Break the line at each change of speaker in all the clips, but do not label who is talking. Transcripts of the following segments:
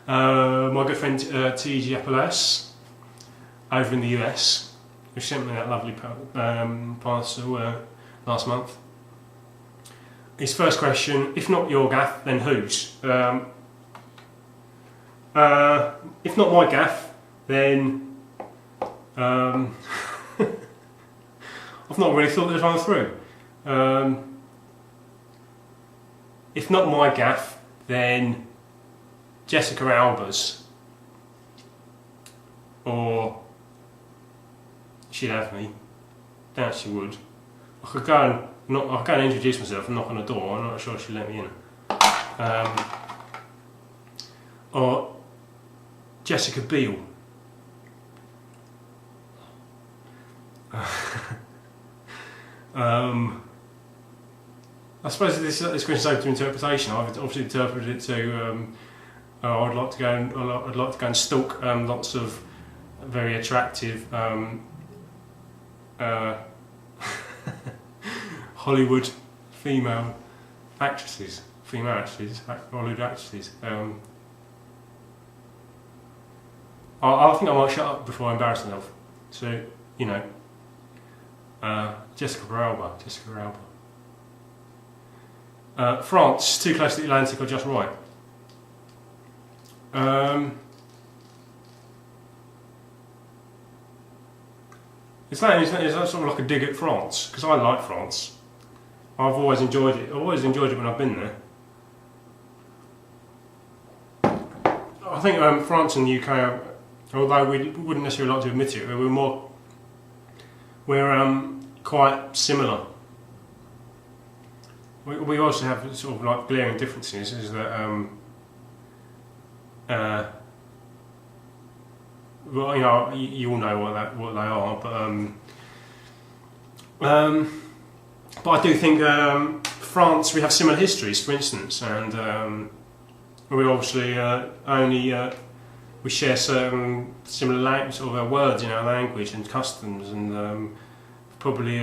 My good friend TG Appalachian over in the US, who sent me that lovely parcel last month. His first question: if not your gaff, then whose? If not my gaff, then I've not really thought this one through. If not my gaff, then Jessica Alba's, or she'd have me. Doubt she would. I could go and introduce myself and knock on the door. I'm not sure she'd let me in. Or Jessica Biel. I suppose this question is open to interpretation. I've obviously interpreted it to I'd like to go and stalk lots of very attractive Hollywood female actresses, Hollywood actresses. I think I might shut up before I embarrass myself. So, you know, Jessica Alba. France, too close to the Atlantic or just right? Is that sort of like a dig at France? Because I like France. I've always enjoyed it. I've always enjoyed it when I've been there. I think France and the UK, although we wouldn't necessarily like to admit it, we're quite similar. We also have sort of like glaring differences. Is that well, you know, you all know what they are, but I do think France, we have similar histories, for instance, and we obviously we share certain similar sort of words in our language and customs, and probably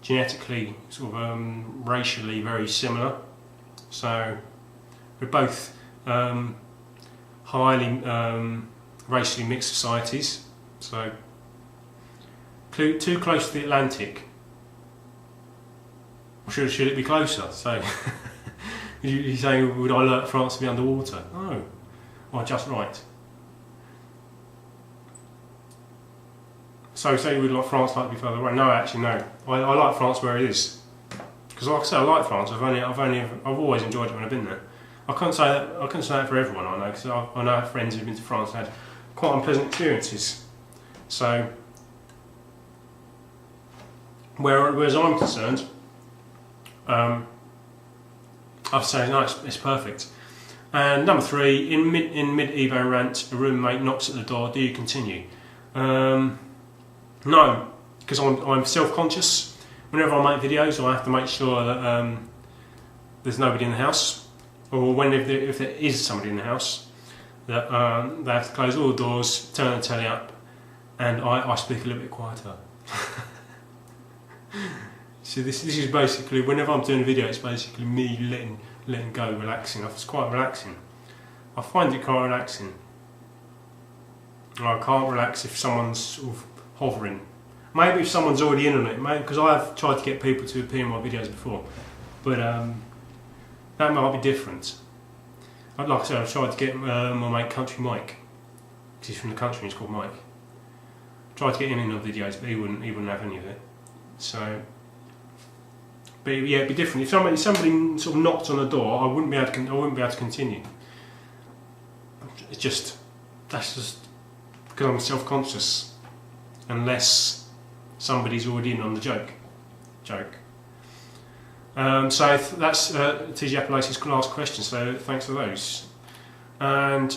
genetically, sort of racially very similar. So we're both highly racially mixed societies. So too close to the Atlantic. Or should it be closer? So you saying, would I like France to be underwater? No. Or just right. So say we'd like France to be further away. No, actually no. I like France where it is. Because like I say, I like France. I've always enjoyed it when I've been there. I couldn't say that for everyone I know, because I know friends who've been to France and had quite unpleasant experiences. So whereas I'm concerned, I'd say no, it's perfect. And number 3, in mid Evo rant, a roommate knocks at the door. Do you continue? No, because I'm self-conscious. Whenever I make videos, I have to make sure that there's nobody in the house, or if there is somebody in the house, that they have to close all the doors, turn the telly up, and I speak a little bit quieter. So this is basically, whenever I'm doing a video, it's basically me letting go, relaxing. It's quite relaxing. I find it quite relaxing. I can't relax if someone's sort of hovering. Maybe if someone's already in on it, because I've tried to get people to appear in my videos before, but that might be different. Like I said, I've tried to get my mate Country Mike, because he's from the country and he's called Mike. Tried to get him in on videos, but he wouldn't have any of it. So, but yeah, it'd be different. If somebody sort of knocked on the door, I wouldn't be able to continue. That's just because I'm self-conscious, unless somebody's already in on the joke. So that's TG Appalachian's last question, so thanks for those. And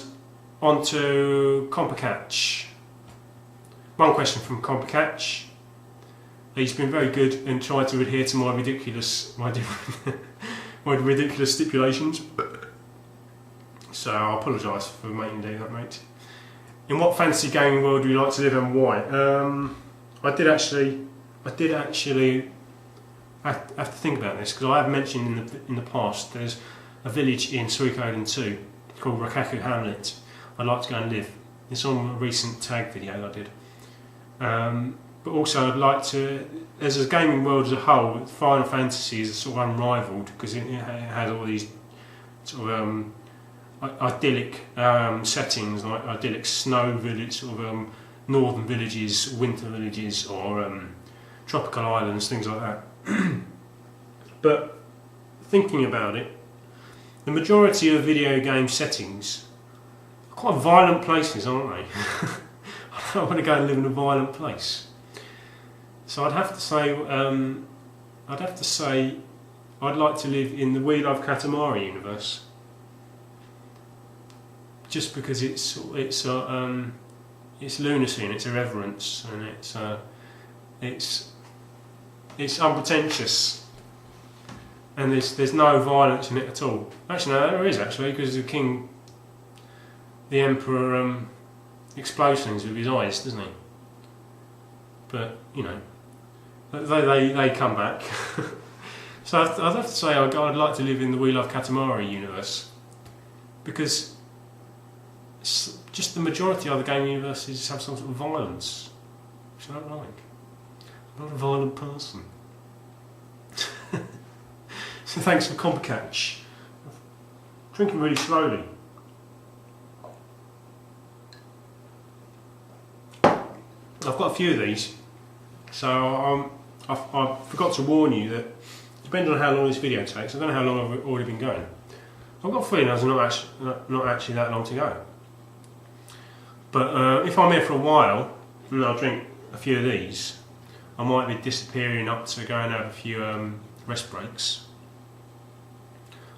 on to Compacatch. One question from Compacatch. He's been very good and tried to adhere to my ridiculous stipulations. So I apologise for making you do that, mate. In what fantasy gaming world would you like to live and why? I did actually have to think about this, because I have mentioned in the past there's a village in Suikoden 2 called Rakaku Hamlet. I'd like to go and live. It's on a recent tag video I did. But also I'd like to, as a gaming world as a whole, Final Fantasy is sort of unrivalled because it has all these sort of idyllic settings, like idyllic snow village, sort of northern villages, winter villages, or tropical islands, things like that. But thinking about it, the majority of video game settings are quite violent places, aren't they? I don't want to go and live in a violent place. So I'd have to say I'd like to live in the We Love Katamari universe, just because it's lunacy and it's irreverence and it's unpretentious, and there's no violence in it at all. Actually, no, there is actually, because the Emperor explodes things with his eyes, doesn't he? But you know, they come back. So I'd have to say I'd like to live in the We Love Katamari universe, because just the majority of the game universes have some sort of violence, which I don't like. I'm not a violent person. So thanks for Compacatch. Drinking really slowly. I've got a few of these, so I forgot to warn you that depending on how long this video takes, I don't know how long I've already been going. I've got a feeling there's not actually that long to go. But if I'm here for a while and I'll drink a few of these, I might be disappearing up to go and have a few rest breaks.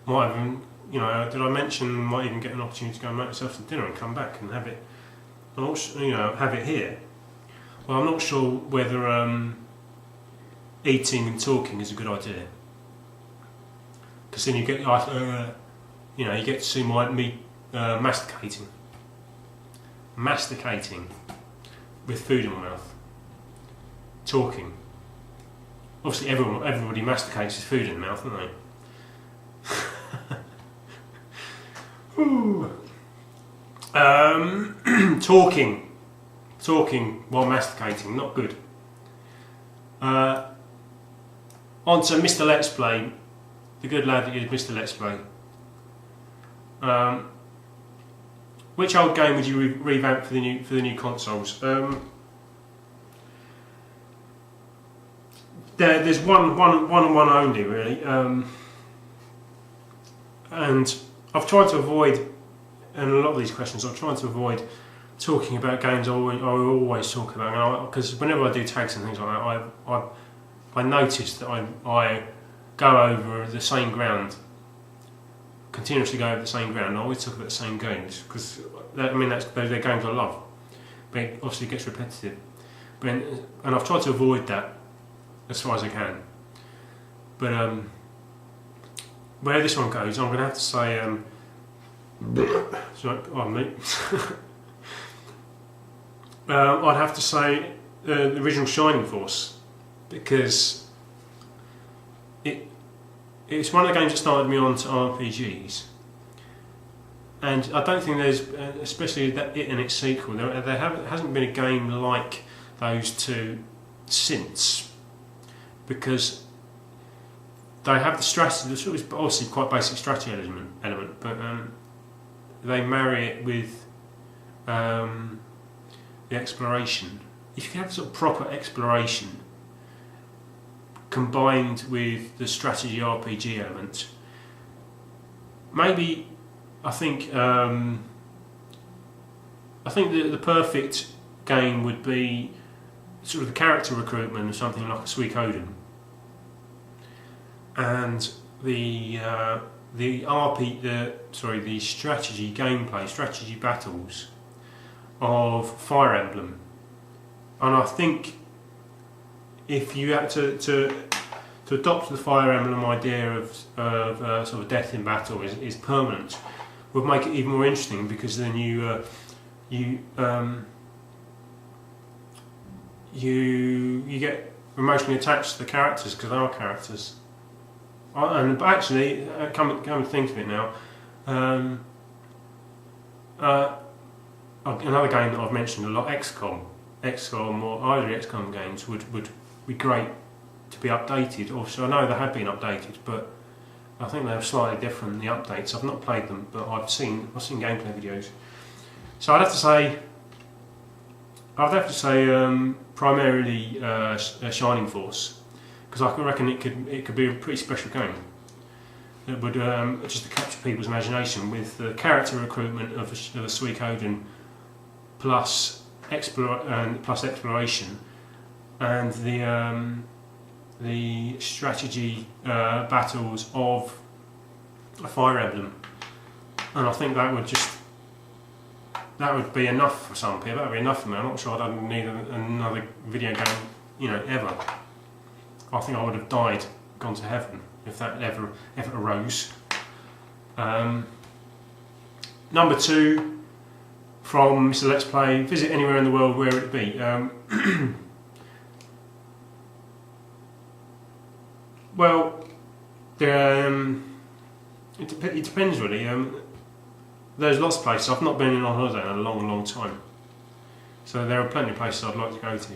Might even, you know, did I mention might even get an opportunity to go and make myself some dinner and come back and have it, have it here. Well, I'm not sure whether eating and talking is a good idea, because then you get you get to see me masticating with food in my mouth, talking. Obviously, everybody masticates with food in the mouth, don't they? Talking while masticating, not good. On to Mr. Let's Play, the good lad that is Mr. Let's Play. Which old game would you revamp for the new consoles? There's one only really, and I've tried to avoid, and a lot of these questions I've tried to avoid talking about games I always talk about, because whenever I do tags and things like that, I notice that I go over the same ground, continuously go over the same ground. I always talk about the same games because they're games I love, but it obviously gets repetitive. And I've tried to avoid that as far as I can. But where this one goes, I'm going to have to say, sorry, pardon me. I'd have to say the original Shining Force, because it's one of the games that started me on to RPGs, and I don't think there's, especially it and its sequel, there hasn't been a game like those two since, because they have the strategy, it's obviously quite basic strategy element, but they marry it with the exploration. If you have sort of proper exploration combined with the strategy RPG element, maybe I think the perfect game would be sort of the character recruitment of something like a Suikoden, and the strategy battles of Fire Emblem. And I think if you had to adopt the Fire Emblem idea of sort of death in battle is permanent, would make it even more interesting, because then you get emotionally attached to the characters because they are characters. But actually, come to think of it now, Another game that I've mentioned a lot, XCOM or either XCOM games would be great to be updated. Also, I know they have been updated, but I think they're slightly different, the updates. I've not played them, but I've seen gameplay videos. So I'd have to say primarily Shining Force, because I reckon it could be a pretty special game. It would just to capture people's imagination with the character recruitment of a Suikoden plus exploration and the strategy battles of a Fire Emblem, and I think that would be enough for some people. That would be enough for me. I'm not sure I'd need another video game, ever. I think I would have died, gone to heaven, if that ever arose. Number 2 from Mr. Let's Play: visit anywhere in the world, where would it be? Well, it depends really. There's lots of places. I've not been on holiday in a long time, so there are plenty of places I'd like to go to.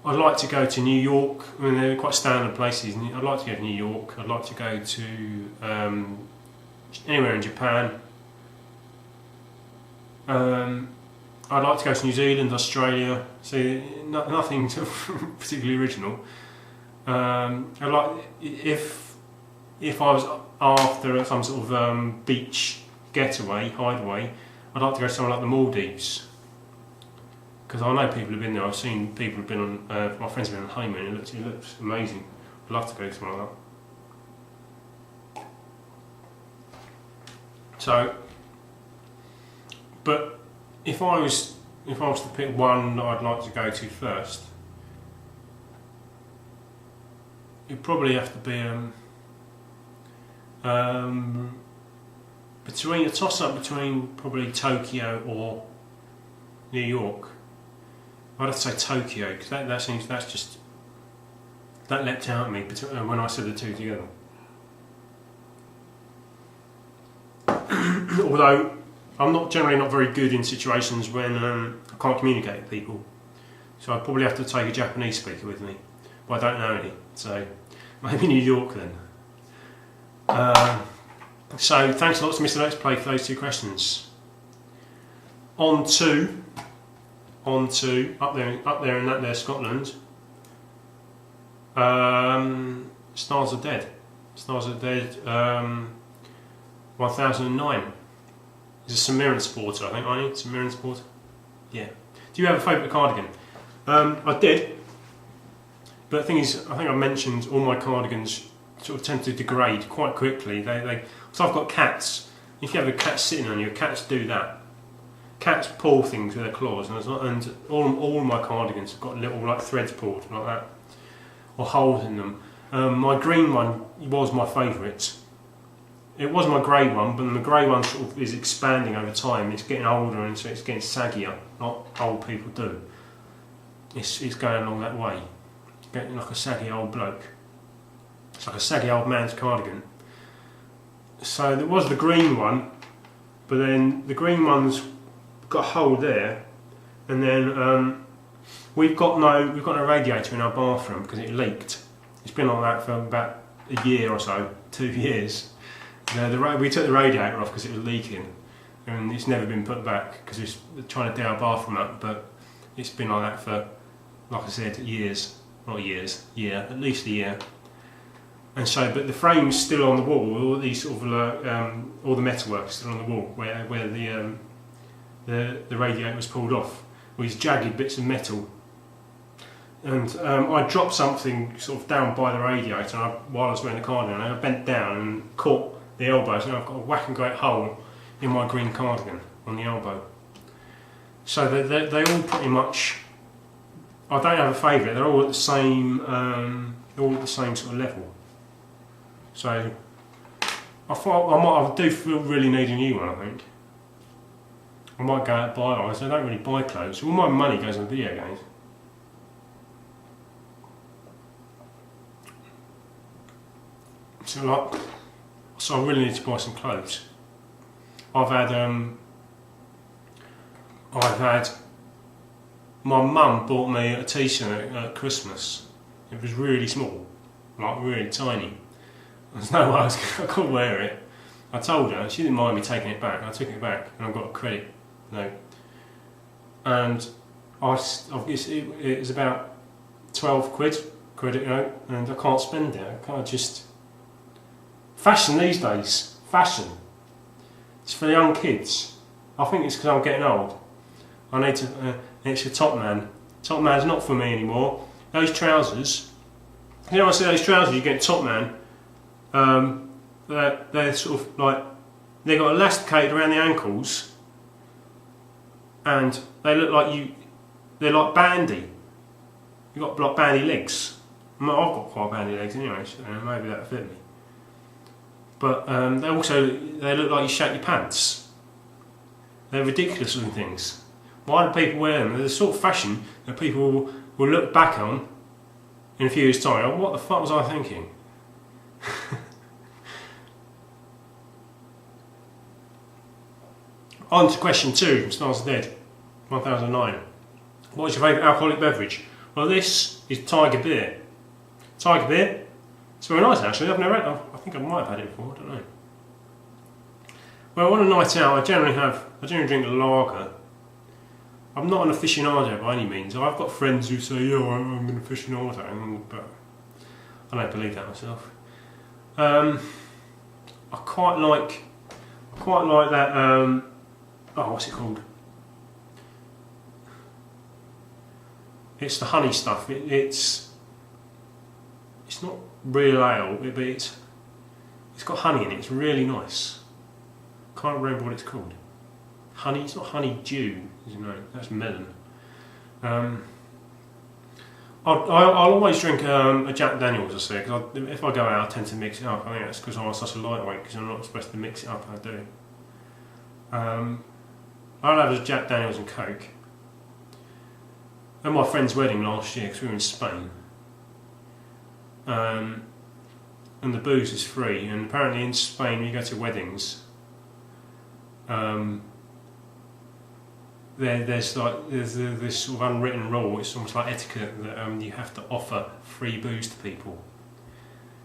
I'd like to go to New York. I mean, they're quite standard places. I'd like to go to New York. I'd like to go to anywhere in Japan. I'd like to go to New Zealand, Australia. See, nothing particularly original. I'd like, if I was after some sort of beach getaway, hideaway, I'd like to go somewhere like the Maldives, because I know people have been there. I've seen people have been on. My friends have been on honeymoon. It looks amazing. I'd love to go somewhere like that. So, but if I was to pick one that I'd like to go to first, it'd probably have to be between a toss-up between probably Tokyo or New York. I'd have to say Tokyo, because that leapt out at me when I said the two together. Although I'm generally not very good in situations when I can't communicate with people, so I'd probably have to take a Japanese speaker with me, but I don't know any, so maybe New York then. So thanks a lot to Mr. Let's Play for those 2 questions. On to up there in that there Scotland. Stars Are Dead. 1009. He's a St Mirren supporter, I think, aren't you? St Mirren supporter? Yeah. Do you have a favourite cardigan? I did, but the thing is, I think I mentioned all my cardigans sort of tend to degrade quite quickly. So I've got cats. If you have a cat sitting on you, cats do that. Cats pull things with their claws, and all my cardigans have got little threads pulled like that, or holes in them. My green one was my favourite. It was my grey one, but the grey one sort of is expanding over time. It's getting older, and so it's getting saggier, like old people do. It's going along that way. It's getting like a saggy old bloke. It's like a saggy old man's cardigan. So there was the green one, but then the green one's got a hole there, and then we've got no radiator in our bathroom because it leaked. It's been like that for about a year or so, 2 years. We took the radiator off because it was leaking, and it's never been put back because it's trying to do our bathroom up. But it's been like that for, like I said, years, not years, year, at least a year. And so, but the frame's still on the wall. All these sort of all the metalwork is still on the wall where the radiator was pulled off, with these jagged bits of metal. And I dropped something sort of down by the radiator while I was wearing the cardigan, and I bent down and caught the elbows, and I've got a whacking great hole in my green cardigan on the elbow. So they all pretty much, I don't have a favourite, they're all at the same sort of level. So I thought I do really need a new one, I think. I might go out and buy one. I don't really buy clothes. All my money goes on video games. So I really need to buy some clothes. I've had my mum bought me a t-shirt at Christmas. It was really small, like really tiny. There's no way I couldn't wear it. I told her, she didn't mind me taking it back. I took it back and I got a credit note. And it was about 12 quid credit note, and I can't spend it. I can't just... Fashion these days, fashion. It's for young kids. I think it's because I'm getting old. I need to... it's for Top Man. Top Man's not for me anymore. Those trousers, you know, I see those trousers you get in Top Man, they're sort of like, they've got elasticated around the ankles, and they look like they're like bandy. You've got like bandy legs. I've got quite bandy legs anyway, so maybe that'll fit me. But they look like you shake your pants. They're ridiculous looking things. Why do people wear them? They're the sort of fashion that people will look back on in a few years' time. Oh, what the fuck was I thinking? On to question 2 from Stars Dead, 1009. What is your favourite alcoholic beverage? Well, this is Tiger Beer. Tiger Beer? It's very nice actually. I've never had it. I think I might have had it before, I don't know. Well, on a night out, I generally drink a lager. I'm not an aficionado by any means. I've got friends who say, "Yeah, I'm an aficionado," but I don't believe that myself. I quite like that. Oh, what's it called? It's the honey stuff. It's not real ale, but it's got honey in it. It's really nice. Can't remember what it's called. Honey. It's not honey dew. No, that's melon. I'll always drink a Jack Daniels, I say, because if I go out, I tend to mix it up. I think that's because I'm such a lightweight, because I'm not supposed to mix it up. I do. I'll have a Jack Daniels and Coke. At my friend's wedding last year, because we were in Spain, and the booze is free. And apparently in Spain, when you go to weddings, there's this sort of unwritten rule. It's almost like etiquette that you have to offer free booze to people,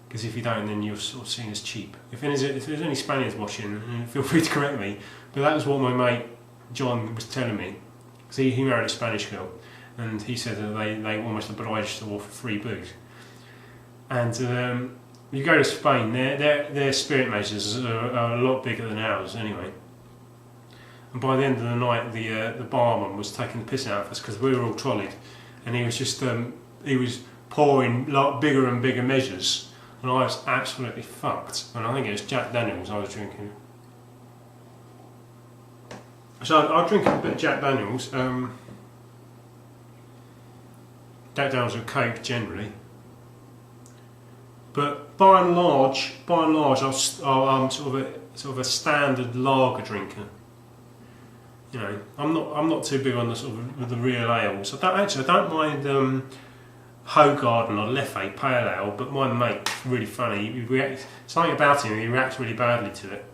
because if you don't, then you're sort of seen as cheap. If there's any Spaniards watching, feel free to correct me, but that was what my mate John was telling me, because he married a Spanish girl, and he said that they almost obliged to offer free booze. And you go to Spain, their spirit measures are a lot bigger than ours anyway. And by the end of the night, the barman was taking the piss out of us because we were all trolleyed, and he was just he was pouring like bigger and bigger measures, and I was absolutely fucked. And I think it was Jack Daniels I was drinking. So I'll drink a bit of Jack Daniels. Jack Daniels and Coke generally, but by and large, I'm sort of a standard lager drinker. You know, I'm not too big on the sort of the real ales. I don't mind Hogarden or Leffe Pale Ale, but my mate's really funny. Something about him, he reacts really badly to it.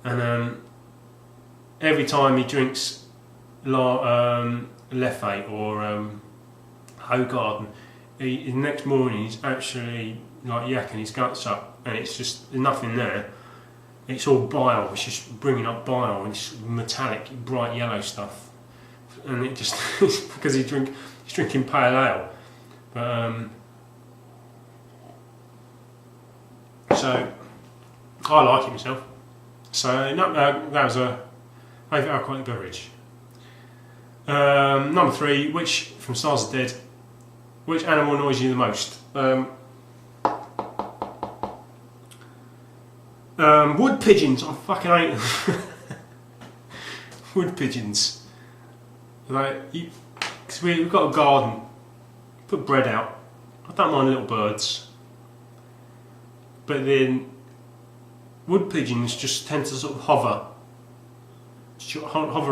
And every time he drinks Leffe or Hogarden, the next morning he's actually like yakking his guts up, and it's just there's nothing there. It's all bile. It's just bringing up bile, and it's metallic, bright yellow stuff, and it just because he's drinking pale ale. But so I like it myself. So that was a favourite alcoholic beverage. Number 3, from Stars Are Dead, which animal annoys you the most? Wood pigeons. I fucking hate them. Wood pigeons. Because we've got a garden. Put bread out. I don't mind little birds, but then wood pigeons just tend to sort of hover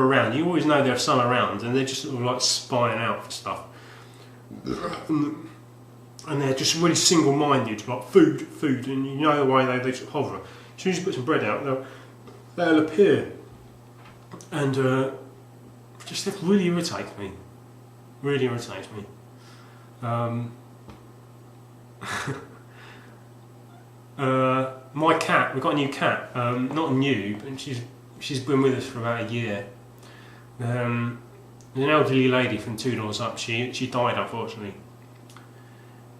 around. You always know there's some around, and they're just sort of like spying out for stuff. And they're just really single-minded, like food, and you know the way they sort of hover. As soon as you put some bread out, they'll appear and just it really irritates me. Really irritates me. My cat, we've got a new cat. Not new, but she's been with us for about a year. There's an elderly lady from 2 doors up. She died, unfortunately.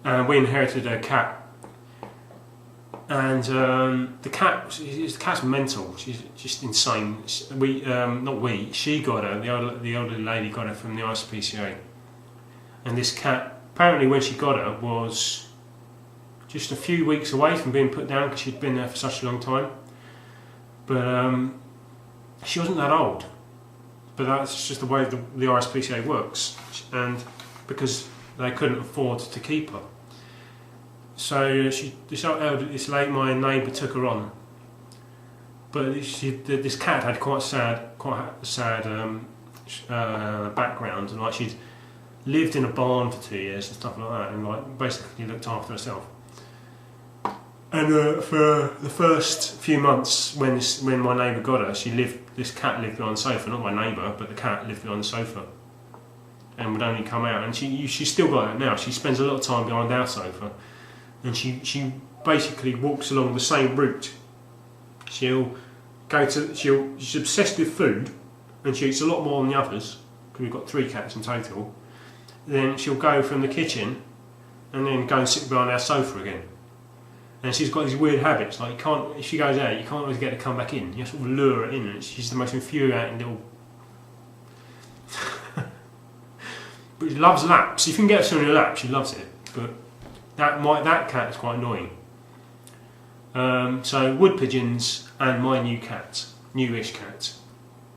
We inherited her cat. And the cat's mental. She's just insane. She got her. The elderly lady got her from the ISPCA. And this cat, apparently, when she got her, was just a few weeks away from being put down because she'd been there for such a long time. But she wasn't that old. But that's just the way the ISPCA works, and because they couldn't afford to keep her. So my neighbour took her on, but this cat had quite a sad background, and like she'd lived in a barn for 2 years and stuff like that, and like basically looked after herself. And for the first few months, when my neighbour got her, this cat lived behind the sofa. Not my neighbour, but the cat lived behind the sofa, and would only come out. And she's still got it now. She spends a lot of time behind our sofa. And she basically walks along the same route. She's obsessed with food, and she eats a lot more than the others, because we've got 3 cats in total. Then she'll go from the kitchen, and then go and sit behind our sofa again. And she's got these weird habits, like if she goes out, you can't always get her to come back in. You sort of lure her in, and she's the most infuriating little... But she loves laps. If you can get her on your lap, she loves it. But that cat is quite annoying. So wood pigeons and my new cat, newish cat,